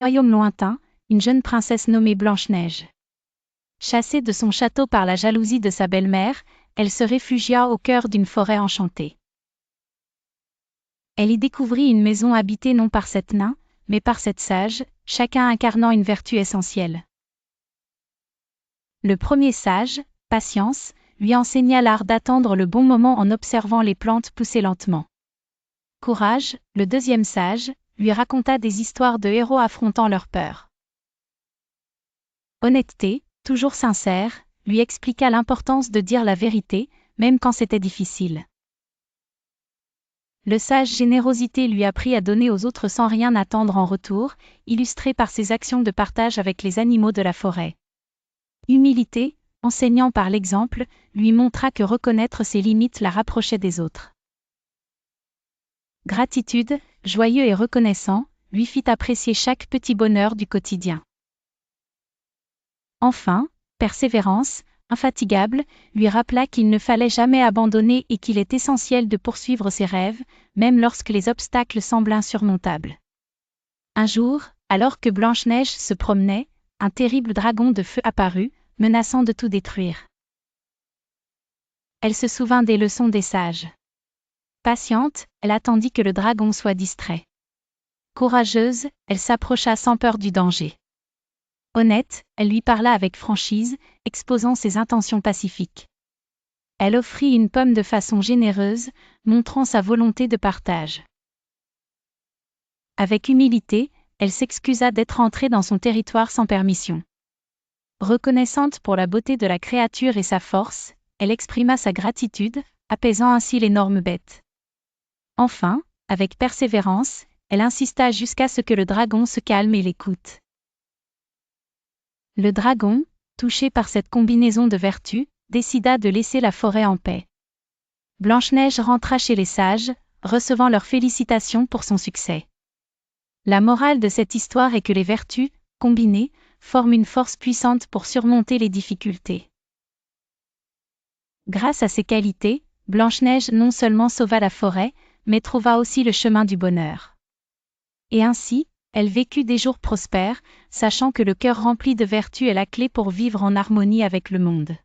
royaume lointain, une jeune princesse nommée Blanche-Neige. Chassée de son château par la jalousie de sa belle-mère, elle se réfugia au cœur d'une forêt enchantée. Elle y découvrit une maison habitée non par 7 nains, mais par 7 sages, chacun incarnant une vertu essentielle. Le premier sage, Patience, lui enseigna l'art d'attendre le bon moment en observant les plantes pousser lentement. Courage, le deuxième sage, lui raconta des histoires de héros affrontant leur peur. Honnêteté, toujours sincère, lui expliqua l'importance de dire la vérité, même quand c'était difficile. Le sage Générosité lui apprit à donner aux autres sans rien attendre en retour, illustré par ses actions de partage avec les animaux de la forêt. Humilité, enseignant par l'exemple, lui montra que reconnaître ses limites la rapprochait des autres. Gratitude, joyeux et reconnaissant, lui fit apprécier chaque petit bonheur du quotidien. Enfin, Persévérance, infatigable, lui rappela qu'il ne fallait jamais abandonner et qu'il est essentiel de poursuivre ses rêves, même lorsque les obstacles semblent insurmontables. Un jour, alors que Blanche-Neige se promenait, un terrible dragon de feu apparut, menaçant de tout détruire. Elle se souvint des leçons des sages. Patiente, elle attendit que le dragon soit distrait. Courageuse, elle s'approcha sans peur du danger. Honnête, elle lui parla avec franchise, exposant ses intentions pacifiques. Elle offrit une pomme de façon généreuse, montrant sa volonté de partage. Avec humilité, elle s'excusa d'être entrée dans son territoire sans permission. Reconnaissante pour la beauté de la créature et sa force, elle exprima sa gratitude, apaisant ainsi l'énorme bête. Enfin, avec persévérance, elle insista jusqu'à ce que le dragon se calme et l'écoute. Le dragon, touché par cette combinaison de vertus, décida de laisser la forêt en paix. Blanche-Neige rentra chez les sages, recevant leurs félicitations pour son succès. La morale de cette histoire est que les vertus, combinées, forment une force puissante pour surmonter les difficultés. Grâce à ces qualités, Blanche-Neige non seulement sauva la forêt, mais trouva aussi le chemin du bonheur. Et ainsi, elle vécut des jours prospères, sachant que le cœur rempli de vertu est la clé pour vivre en harmonie avec le monde.